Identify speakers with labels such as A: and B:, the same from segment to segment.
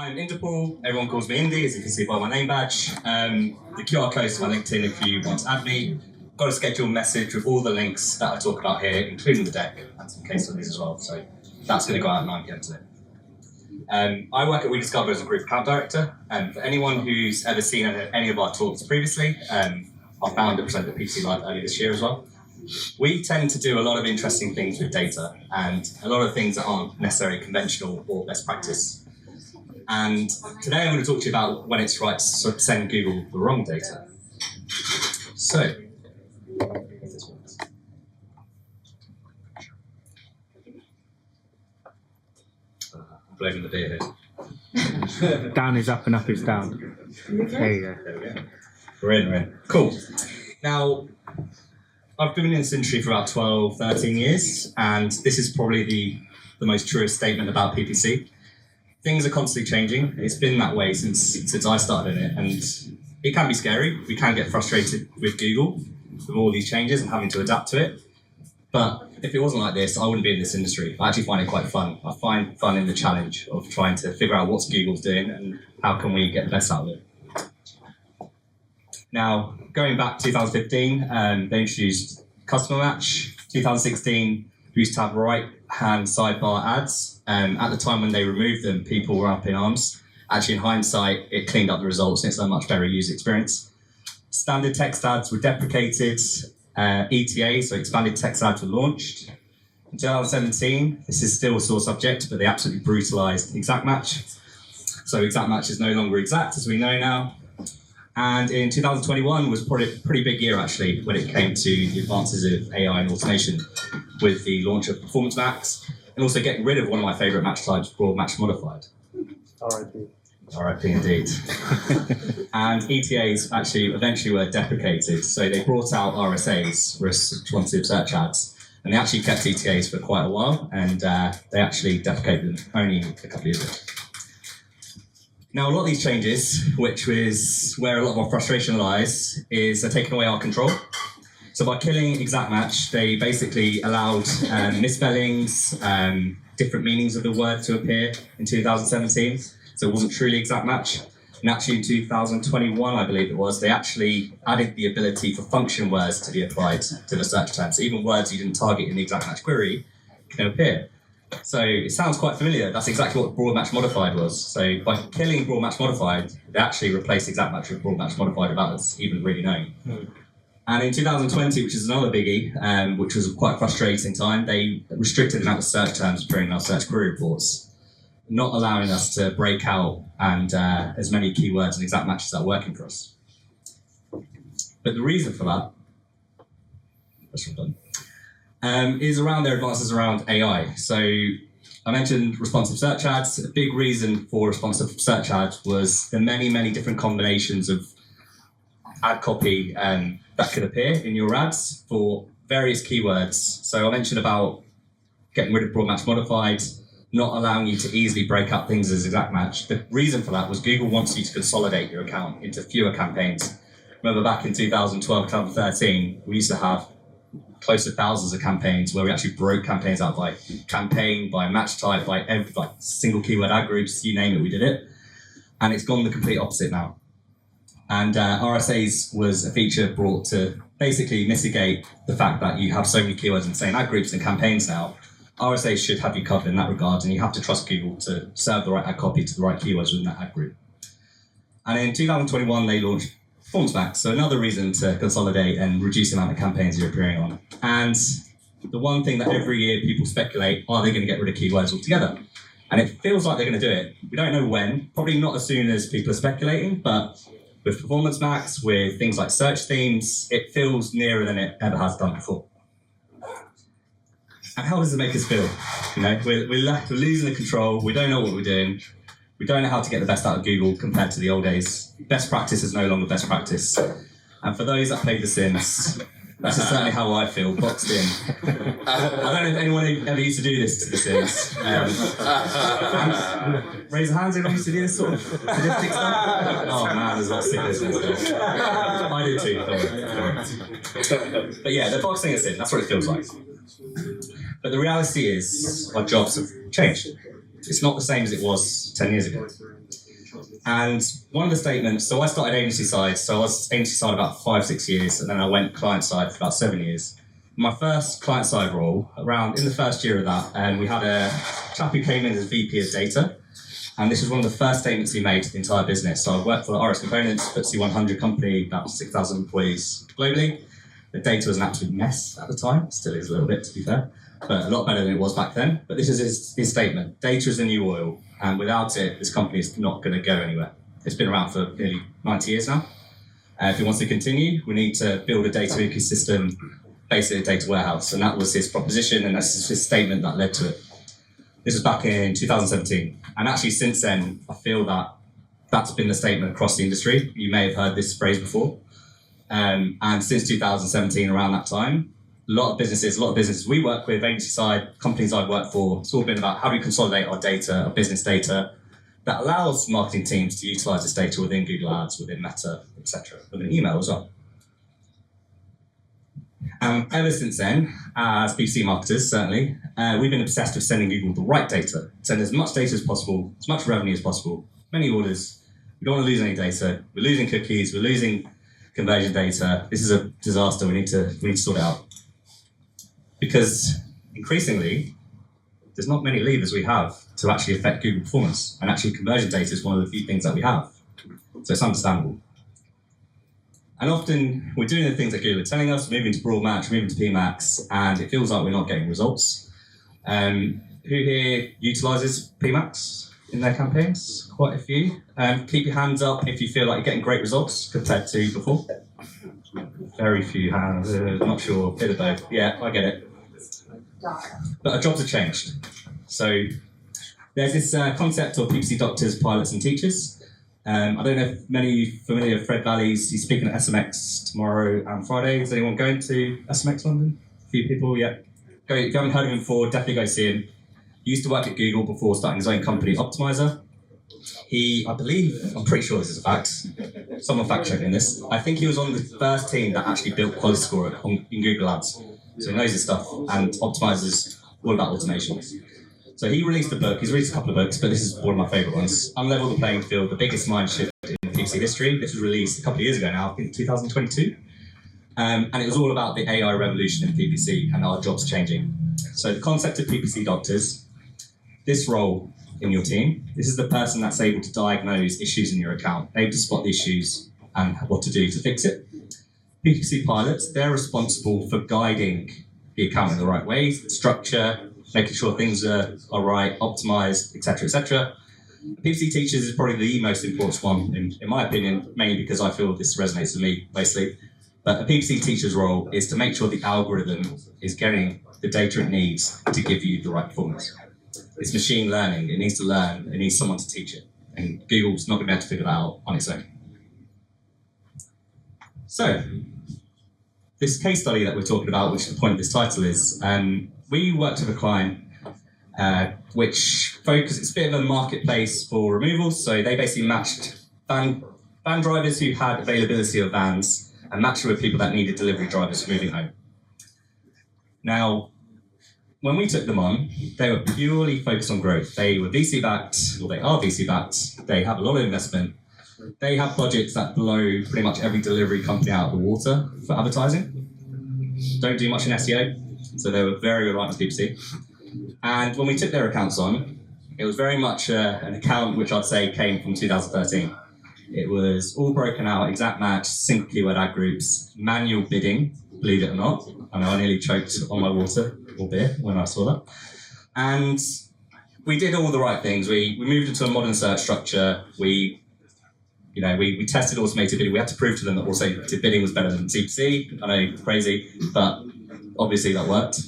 A: I'm Inderpaul. Everyone calls me Indy, as you can see by my name badge. The QR code is my LinkedIn if you want to add me. I've got a scheduled message with all the links that I talk about here, including the deck and some case studies as well. So that's going to go out at 9 PM today. I work at WeDiscover as a group account director. For anyone who's ever seen any of our talks previously, I found and presented at ppc.live earlier this year as well. We tend to do a lot of interesting things with data and a lot of things that aren't necessarily conventional or best practice. And today I'm going to talk to you about when it's right to send Google the wrong data. So, if this works. I'm blaming the data here.
B: Down is up and up is down. There you go.
A: There we go. We're in. Cool. Now, I've been in this industry for about 12, 13 years, and this is probably the most truest statement about PPC. Things are constantly changing. It's been that way since I started in it, and it can be scary. We can get frustrated with Google with all these changes and having to adapt to it. But if it wasn't like this, I wouldn't be in this industry. I actually find it quite fun. I find fun in the challenge of trying to figure out what Google's doing and how can we get the best out of it. Now, going back to 2015, they introduced Customer Match. 2016, we used to have right-hand sidebar ads. At the time when they removed them, people were up in arms. Actually, in hindsight, it cleaned up the results and it's a much better user experience. Standard text ads were deprecated. ETA, so expanded text ads, were launched. In 2017, this is still a sore subject, but they absolutely brutalized exact match. So exact match is no longer exact, as we know now. And in 2021 was probably a pretty big year, actually, when it came to the advances of AI and automation with the launch of Performance Max and also getting rid of one of my favorite match types, broad match modified.
B: R.I.P.
A: R.I.P. indeed. And ETAs actually eventually were deprecated. So they brought out RSAs, responsive search ads, and they actually kept ETAs for quite a while, and they actually deprecated them only a couple of years ago. Now, a lot of these changes, which is where a lot of our frustration lies, is they're taking away our control. So by killing exact match, they basically allowed misspellings, different meanings of the word to appear in 2017. So it wasn't truly exact match. And actually in 2021, I believe it was, they actually added the ability for function words to be applied to the search term. So even words you didn't target in the exact match query can appear. So it sounds quite familiar. That's exactly what broad match modified was. So by killing broad match modified, they actually replaced exact match with broad match modified without us even really knowing. And in 2020, which is another biggie, which was a quite frustrating time, they restricted the amount of search terms appearing in our search query reports, not allowing us to break out and as many keywords and exact matches that are working for us. But the reason for that, that's what I'm done, is around their advances around AI. So I mentioned responsive search ads. A big reason for responsive search ads was the many, many different combinations of ad copy that could appear in your ads for various keywords. So I mentioned about getting rid of broad match modified, not allowing you to easily break up things as exact match. The reason for that was Google wants you to consolidate your account into fewer campaigns. Remember back in 2012, 2013, we used to have close to thousands of campaigns where we actually broke campaigns out by campaign, by match type, by single keyword ad groups, you name it, we did it. And it's gone the complete opposite now. And RSAs was a feature brought to basically mitigate the fact that you have so many keywords in the same ad groups and campaigns now. RSAs should have you covered in that regard, and you have to trust Google to serve the right ad copy to the right keywords within that ad group. And in 2021, they launched Performance Max, so another reason to consolidate and reduce the amount of campaigns you're appearing on. And the one thing that every year people speculate, are they going to get rid of keywords altogether? And it feels like they're going to do it. We don't know when, probably not as soon as people are speculating, but with Performance Max, with things like search themes, it feels nearer than it ever has done before. And how does it make us feel? You know, we're losing the control. We don't know what we're doing. We don't know how to get the best out of Google compared to the old days. Best practice is no longer best practice. And for those that played The Sims, that's certainly how I feel, boxed in. I don't know if anyone ever used to do this to The Sims. Raise your hands, anyone used to do this sort of sadistic stuff? Oh man, there's a lot of sickness in this guy. I do too, don't worry. But yeah, they're boxing us in, that's what it feels like. But the reality is, our jobs have changed. It's not the same as it was 10 years ago. And one of the statements, so I started agency side, so I was agency side about 5-6 years, and then I went client side for about 7 years. My first client side role, around in the first year of that, and we had a chap who came in as VP of data, and this was one of the first statements he made to the entire business. So I worked for RS Components, FTSE 100 company, about 6,000 employees globally. The data was an absolute mess at the time, still is a little bit to be fair, but a lot better than it was back then. But this is his statement: data is the new oil, and without it, this company is not going to go anywhere. It's been around for nearly 90 years now. If it wants to continue, we need to build a data ecosystem, basically a data warehouse, and that was his proposition, and that's his statement that led to it. This was back in 2017, and actually since then, I feel that that's been the statement across the industry. You may have heard this phrase before. And since 2017, around that time, a lot of businesses we work with, agency side, companies I've worked for, it's all been about how do we consolidate our data, our business data, that allows marketing teams to utilize this data within Google Ads, within Meta, etc., within email as well. Ever since then, as ppc marketers, certainly, we've been obsessed with sending Google the right data, send as much data as possible, as much revenue as possible, many orders. We don't want to lose any data. We're losing cookies, we're losing conversion data. This is a disaster. We need to sort it out. Because increasingly, there's not many levers we have to actually affect Google performance. And actually conversion data is one of the few things that we have. So it's understandable. And often we're doing the things that Google are telling us, moving to broad match, moving to PMax, and it feels like we're not getting results. Who here utilizes PMax in their campaigns? Quite a few. Keep your hands up if you feel like you're getting great results compared to before. Very few hands, not sure, bit of both. Yeah, I get it. But our jobs have changed. So there's this concept of PPC doctors, pilots and teachers. I don't know if many of you are familiar with Fred Valley's. He's speaking at SMX tomorrow and Friday. Is anyone going to SMX London? A few people, yeah. Go, if you haven't heard of him before, definitely go see him. He used to work at Google before starting his own company, Optimizer. I'm pretty sure this is a fact. Someone fact checking this. I think he was on the first team that actually built Quality Score in Google Ads. So he knows his stuff, and Optimizer's all about automation. So he released a book. He's released a couple of books, but this is one of my favourite ones. Unlevel the Playing Field, the biggest mind shift in PPC history. This was released a couple of years ago now, I think 2022. And it was all about the AI revolution in PPC and our jobs changing. So the concept of PPC doctors, this role in your team, this is the person that's able to diagnose issues in your account, able to spot the issues and what to do to fix it. PPC pilots, they're responsible for guiding the account in the right way, structure, making sure things are right, optimized, etc., etc. PPC teachers is probably the most important one, in my opinion, mainly because I feel this resonates with me, basically. But a PPC teacher's role is to make sure the algorithm is getting the data it needs to give you the right performance. It's machine learning. It needs to learn. It needs someone to teach it. And Google's not going to be able to figure that out on its own. So, this case study that we're talking about, which the point of this title is, we worked with a client which focused, it's a bit of a marketplace for removals. So they basically matched van drivers who had availability of vans and matched with people that needed delivery drivers moving home. Now, when we took them on, they were purely focused on growth. They were VC-backed, or they are VC-backed. They have a lot of investment. They have budgets that blow pretty much every delivery company out of the water for advertising. Don't do much in SEO, so they were very reliant on PPC. And when we took their accounts on, it was very much an account which I'd say came from 2013. It was all broken out, exact match, single keyword ad groups, manual bidding, believe it or not. I know I nearly choked on my water or beer when I saw that. And we did all the right things. We moved into a modern search structure. We tested automated bidding. We had to prove to them that automated bidding was better than CPC. I know, crazy, but obviously that worked.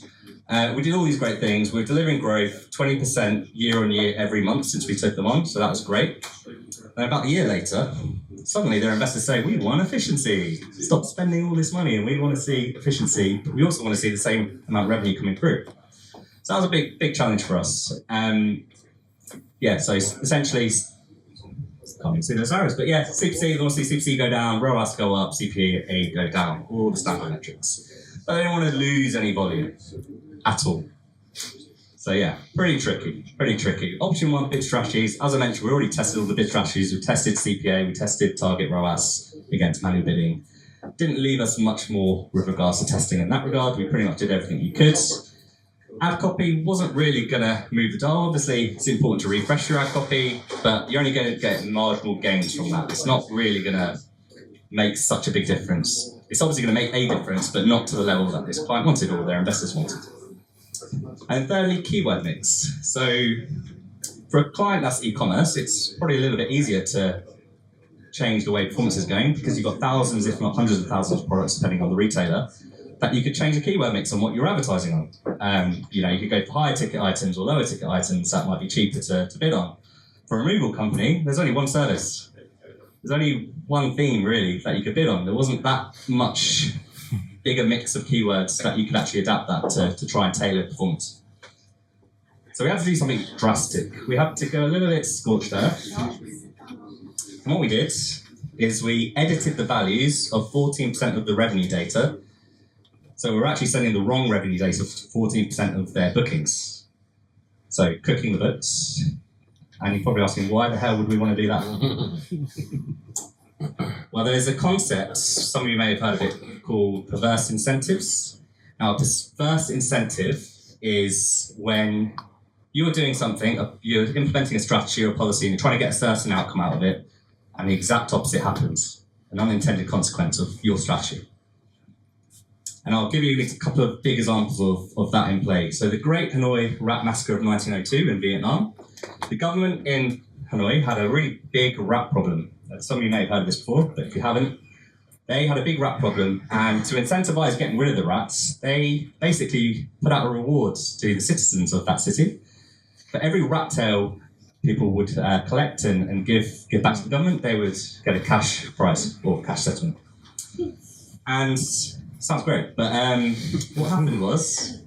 A: We did all these great things. We were delivering growth, 20% year on year every month since we took them on, so that was great. And about a year later, suddenly their investors say, we want efficiency. Stop spending all this money, and we want to see efficiency, but we also want to see the same amount of revenue coming through. So that was a big challenge for us. So essentially, can't even see those arrows, but yeah, CPC, they want to see CPC go down, ROAS go up, CPA go down, all the standard metrics. But they don't want to lose any volume at all. So yeah, pretty tricky. Option 1, bid strategies. As I mentioned, we already tested all the bid strategies. We tested CPA, we tested target ROAS against manual bidding. Didn't leave us much more with regards to testing in that regard. We pretty much did everything you could. Ad copy wasn't really going to move the dial. Obviously, it's important to refresh your ad copy, but you're only going to get marginal gains from that. It's not really going to make such a big difference. It's obviously going to make a difference, but not to the level that this client wanted or their investors wanted. And thirdly, keyword mix. So for a client that's e-commerce, it's probably a little bit easier to change the way performance is going because you've got thousands, if not hundreds of thousands of products, depending on the retailer, that you could change the keyword mix on what you're advertising on. You could go for higher ticket items or lower ticket items that might be cheaper to bid on. For a removal company, there's only one service. There's only one theme, really, that you could bid on. There wasn't that much bigger mix of keywords that you could actually adapt that to try and tailor performance. So we had to do something drastic. We had to go a little bit scorched earth. And what we did is we edited the values of 14% of the revenue data. So we're actually sending the wrong revenue data for 14% of their bookings. So cooking the books. And you're probably asking, why the hell would we want to do that? Well, there's a concept, some of you may have heard of it, called perverse incentives. Now, a perverse incentive is when you're doing something, you're implementing a strategy or a policy, and you're trying to get a certain outcome out of it, and the exact opposite happens, an unintended consequence of your strategy. And I'll give you a couple of big examples of that in play. So the Great Hanoi Rat Massacre of 1902 in Vietnam, the government in Hanoi had a really big rat problem. Some of you may have heard of this before, but if you haven't, they had a big rat problem, and to incentivize getting rid of the rats, they basically put out a reward to the citizens of that city. For every rat tail people would collect and give back to the government, they would get a cash prize or cash settlement. And sounds great, but what happened was,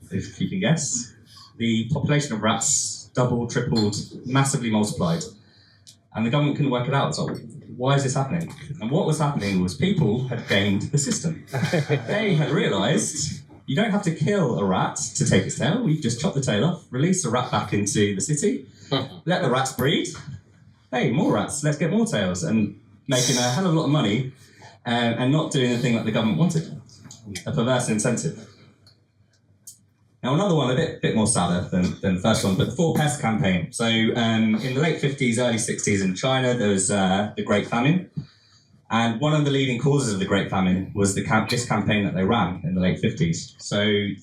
A: if you can guess, the population of rats doubled, tripled, massively multiplied. And the government couldn't work it out. So why is this happening? And what was happening was people had gamed the system. They had realised you don't have to kill a rat to take its tail. We just chop the tail off, release the rat back into the city, let the rats breed. Hey, more rats, let's get more tails. And making a hell of a lot of money and not doing the thing that the government wanted. A perverse incentive. Now another one, a bit more sadder than the first one, but the Four Pest campaign. So in the late 50s, early 60s in China, there was the Great Famine. And one of the leading causes of the Great Famine was this campaign that they ran in the late 50s. So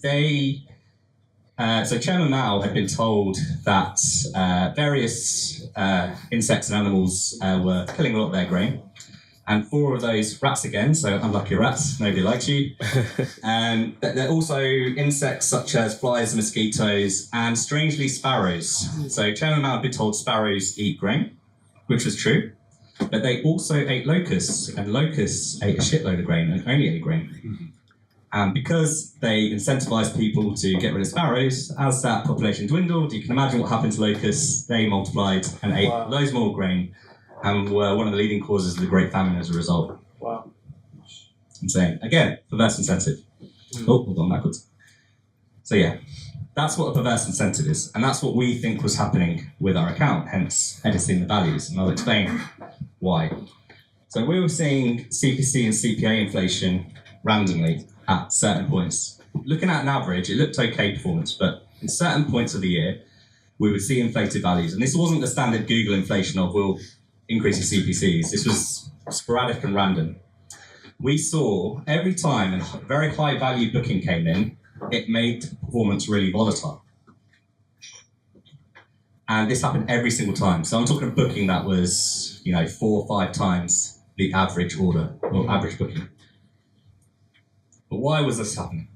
A: Chairman Mao had been told that various insects and animals were killing a lot of their grain. And 4 of those rats again, so unlucky rats, nobody likes you. They're also insects such as flies and mosquitoes, and strangely sparrows. So Chairman Mao had been told sparrows eat grain, which was true, but they also ate locusts, and locusts ate a shitload of grain and only ate grain. And because they incentivized people to get rid of sparrows, as that population dwindled, you can imagine what happened to locusts. They multiplied and ate loads more grain, and were one of the leading causes of the Great Famine as a result.
B: Wow.
A: Insane. Again, perverse incentive. Oh, hold on, backwards. So yeah, that's what a perverse incentive is, and that's what we think was happening with our account, hence editing the values, and I'll explain why. So we were seeing CPC and CPA inflation randomly at certain points. Looking at an average, it looked okay performance, but in certain points of the year, we would see inflated values. And this wasn't the standard Google inflation of, we'll increase your CPCs. This was sporadic and random. We saw every time a very high value booking came in, it made performance really volatile. And this happened every single time. So I'm talking a booking that was, 4 or 5 times the average order or average booking. But why was this happening?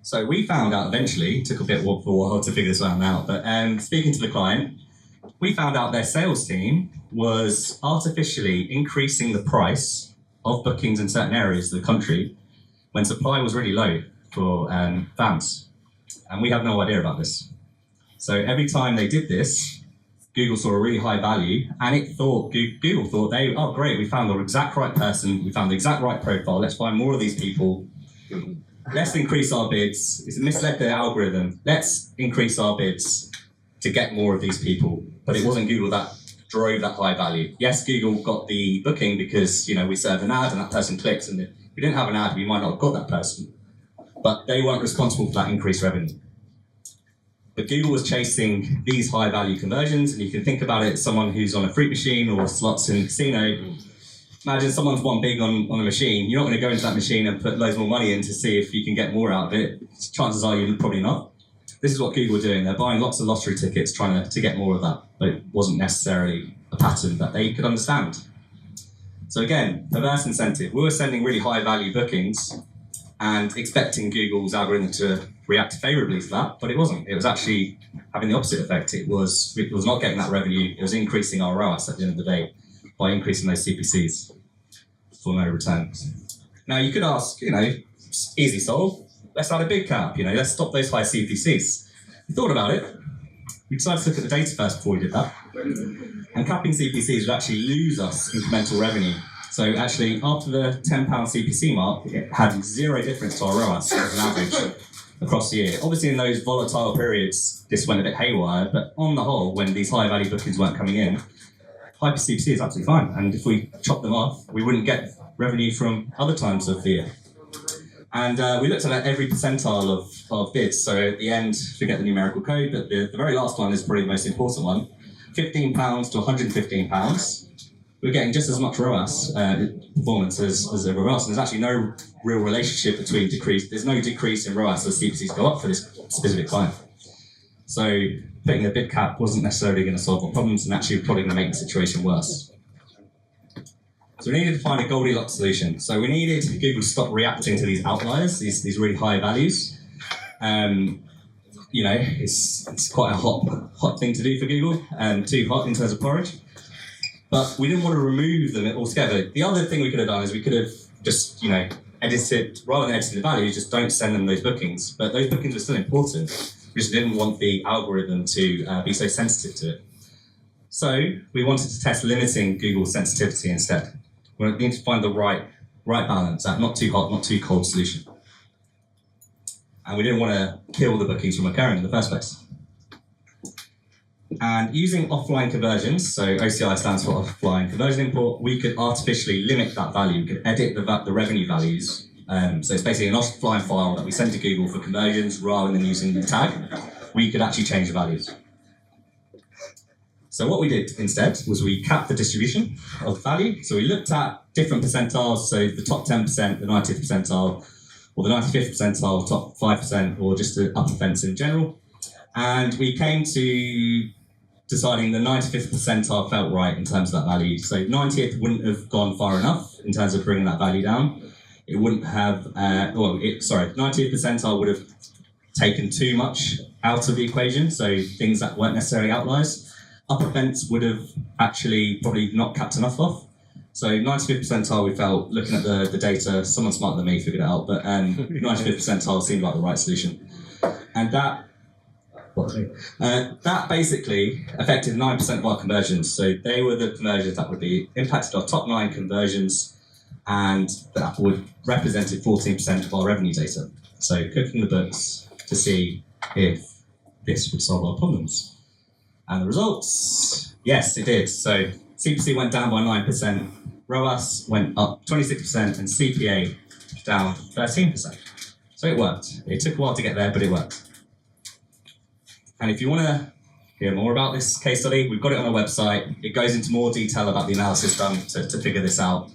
A: So we found out eventually, it took a bit for a while to figure this one out, but speaking to the client, we found out their sales team was artificially increasing the price of bookings in certain areas of the country when supply was really low for vans. And we have no idea about this. So every time they did this, Google saw a really high value, and Google thought great, we found the exact right person, we found the exact right profile, let's find more of these people, let's increase our bids. It's misled the algorithm. Let's increase our bids to get more of these people. But it wasn't Google that drove that high value. Yes, Google got the booking because we served an ad and that person clicks, and if we didn't have an ad, we might not have got that person. But they weren't responsible for that increased revenue. But Google was chasing these high value conversions, and you can think about it as someone who's on a fruit machine or slots in a casino. Imagine someone's won big on a machine. You're not going to go into that machine and put loads more money in to see if you can get more out of it. Chances are you're probably not. This is what Google were doing. They're buying lots of lottery tickets trying to get more of that, but it wasn't necessarily a pattern that they could understand. So again, perverse incentive. We were sending really high value bookings and expecting Google's algorithm to react favourably to that, but it wasn't. It was actually having the opposite effect. It was not getting that revenue. It was increasing our ROAS at the end of the day by increasing those CPCs for no returns. Now you could ask, easy solve. Let's add a big cap. Let's stop those high CPCs. We thought about it. We decided to look at the data first before we did that. And capping CPCs would actually lose us incremental revenue. So actually, after the £10 CPC mark, it had zero difference to our ROAS as an average across the year. Obviously, in those volatile periods, this went a bit haywire, but on the whole, when these high-value bookings weren't coming in, hyper CPC is absolutely fine. And if we chop them off, we wouldn't get revenue from other times of the year. And we looked at every percentile of bids. So at the end, forget the numerical code, but the very last one is probably the most important one. £15 to £115. We're getting just as much ROAS performance as everyone else. And there's actually no real relationship between there's no decrease in ROAS as CPCs go up for this specific client. So putting a bid cap wasn't necessarily going to solve our problems, and actually probably going to make the situation worse. So we needed to find a Goldilocks solution. So we needed Google to stop reacting to these outliers, these really high values. It's quite a hot thing to do for Google, too hot in terms of porridge. But we didn't want to remove them altogether. The other thing we could have done is we could have just, edited, rather than editing the values, just don't send them those bookings. But those bookings were still important. We just didn't want the algorithm to be so sensitive to it. So we wanted to test limiting Google's sensitivity instead. We need to find the right balance, that not too hot, not too cold solution. And we didn't want to kill the bookings from occurring in the first place. And using offline conversions, so OCI stands for offline conversion import, we could artificially limit that value. We could edit the revenue values. So it's basically an offline file that we send to Google for conversions rather than using the tag. We could actually change the values. So what we did instead was we capped the distribution of value. So we looked at different percentiles, so the top 10%, the 90th percentile, or the 95th percentile, top 5%, or just the upper fence in general. And we came to deciding the 95th percentile felt right in terms of that value. So 90th wouldn't have gone far enough in terms of bringing that value down. It wouldn't have, 90th percentile would have taken too much out of the equation, so things that weren't necessarily outliers. Upper fence would have actually probably not capped enough off. So 95th percentile, we felt, looking at the data, someone smarter than me figured it out, but 95th percentile seemed like the right solution. And that basically affected 9% of our conversions. So they were the conversions that would be impacted our top 9 conversions, and that would represented 14% of our revenue data. So cooking the books to see if this would solve our problems. And the results, yes, it did. So CPC went down by 9%, ROAS went up 26%, and CPA down 13%. So it worked. It took a while to get there, but it worked. And if you want to hear more about this case study, we've got it on our website. It goes into more detail about the analysis done to figure this out,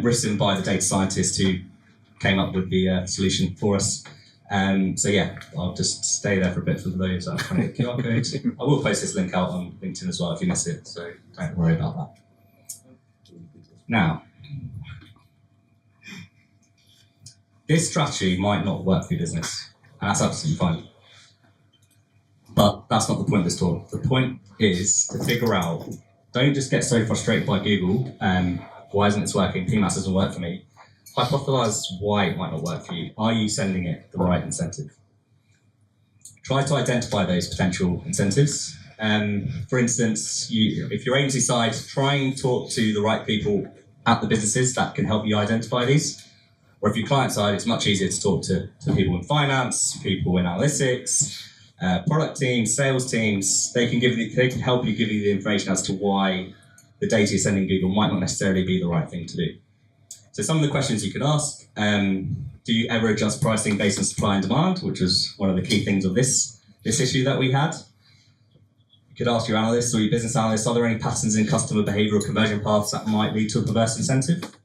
A: written by the data scientist who came up with the solution for us. So yeah, I'll just stay there for a bit for those that are trying to get QR codes. I will post this link out on LinkedIn as well if you miss it, so don't worry about that. Now, this strategy might not work for your business, and that's absolutely fine. But that's not the point of this talk. The point is to figure out, don't just get so frustrated by Google, why isn't this working? PMAS doesn't work for me. Hypothesize why it might not work for you. Are you sending it the right incentive? Try to identify those potential incentives. For instance, if you're agency side, try and talk to the right people at the businesses that can help you identify these. Or if you're client side, it's much easier to talk to people in finance, people in analytics, product teams, sales teams. They can help you give you the information as to why the data you're sending Google might not necessarily be the right thing to do. So some of the questions you could ask, do you ever adjust pricing based on supply and demand, which was one of the key things of this issue that we had. You could ask your analysts or your business analysts, are there any patterns in customer behavior or conversion paths that might lead to a perverse incentive?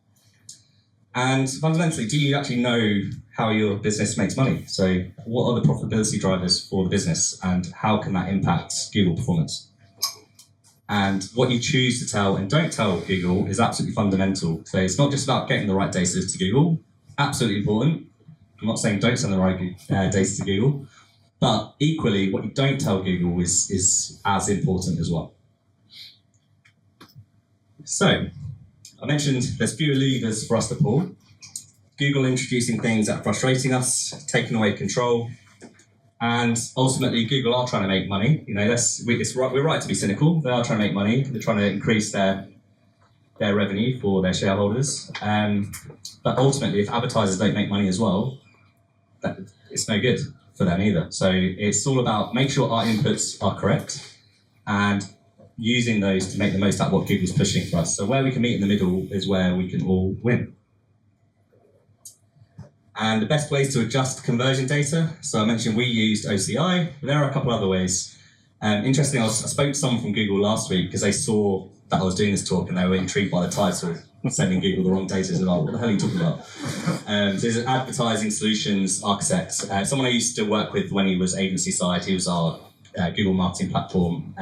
A: And fundamentally, do you actually know how your business makes money? So what are the profitability drivers for the business and how can that impact Google performance? And what you choose to tell and don't tell Google is absolutely fundamental. So it's not just about getting the right data to Google, absolutely important. I'm not saying don't send the right data to Google, but equally what you don't tell Google is as important as well. So, I mentioned there's fewer levers for us to pull. Google introducing things that are frustrating us, taking away control, and ultimately Google are trying to make money. You know, we're right to be cynical. They are trying to make money. They're trying to increase their revenue for their shareholders. But ultimately, if advertisers don't make money as well, it's no good for them either. So it's all about make sure our inputs are correct and using those to make the most out of what Google's pushing for us. So where we can meet in the middle is where we can all win. And the best ways to adjust conversion data. So I mentioned we used OCI, but there are a couple other ways. Interestingly, I spoke to someone from Google last week because they saw that I was doing this talk and they were intrigued by the title, sending Google the wrong data. So like, what the hell are you talking about? So there's an advertising solutions architect, someone I used to work with when he was agency side. He was our Google marketing platform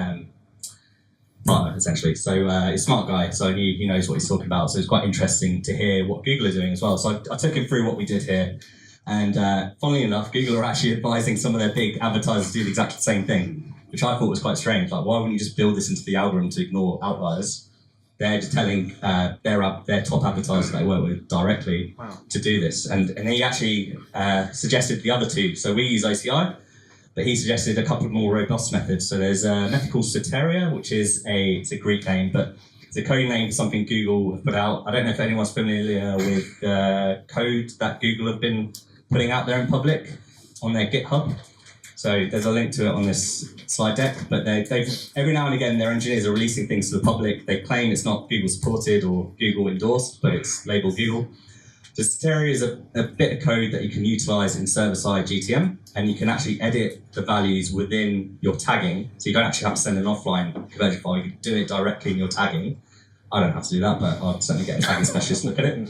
A: partner, essentially. So he's a smart guy, so he knows what he's talking about. So it's quite interesting to hear what Google are doing as well. So I took him through what we did here. And funnily enough, Google are actually advising some of their big advertisers to do the exact same thing, which I thought was quite strange. Like, why wouldn't you just build this into the algorithm to ignore outliers? They're just telling their top advertisers they work with directly to do this. And he actually suggested the other two. So we use OCI, but he suggested a couple of more robust methods. So there's a method called Soteria, which is it's a Greek name, but it's a code name for something Google have put out. I don't know if anyone's familiar with code that Google have been putting out there in public on their GitHub. So there's a link to it on this slide deck, but they've every now and again their engineers are releasing things to the public. They claim it's not Google supported or Google endorsed, but it's labeled Google. So Soteria is a bit of code that you can utilize in server-side GTM, and you can actually edit the values within your tagging. So you don't actually have to send an offline conversion file. You can do it directly in your tagging. I don't have to do that, but I'll certainly get a tagging specialist to look at it.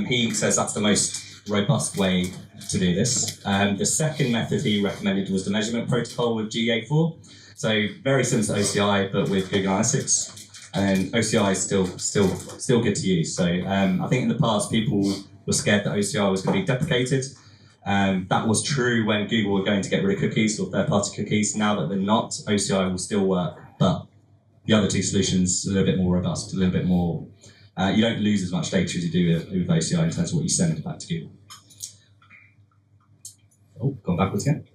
A: He says that's the most robust way to do this. The second method he recommended was the measurement protocol with GA4. So very similar to OCI, but with Google Analytics. And OCI is still good to use. So I think in the past people were scared that OCI was going to be deprecated. That was true when Google were going to get rid of cookies or third-party cookies. Now that they're not, OCI will still work, but the other two solutions are a little bit more robust, a little bit more. You don't lose as much data as you do with OCI in terms of what you send back to Google. Oh, gone backwards again.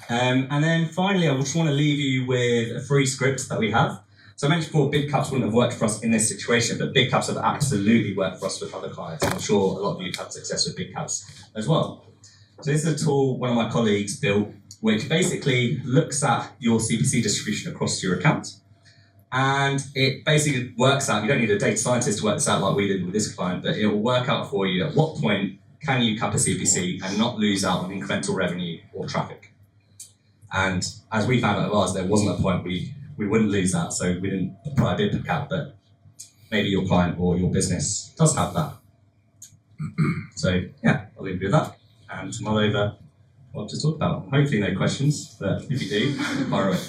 A: And then finally, I just want to leave you with a free script that we have. So I mentioned before, big caps wouldn't have worked for us in this situation, but big caps have absolutely worked for us with other clients. I'm sure a lot of you have had success with big caps as well. So this is a tool one of my colleagues built, which basically looks at your CPC distribution across your account. And it basically works out, you don't need a data scientist to work this out like we did with this client, but it will work out for you at what point can you cap a CPC and not lose out on incremental revenue or traffic. And as we found out at ours, there wasn't a point we wouldn't lose that, so we didn't apply a bid cap, but maybe your client or your business does have that. So yeah, I'll leave you with that and mull over what to talk about. Hopefully no questions, but if you do, fire away.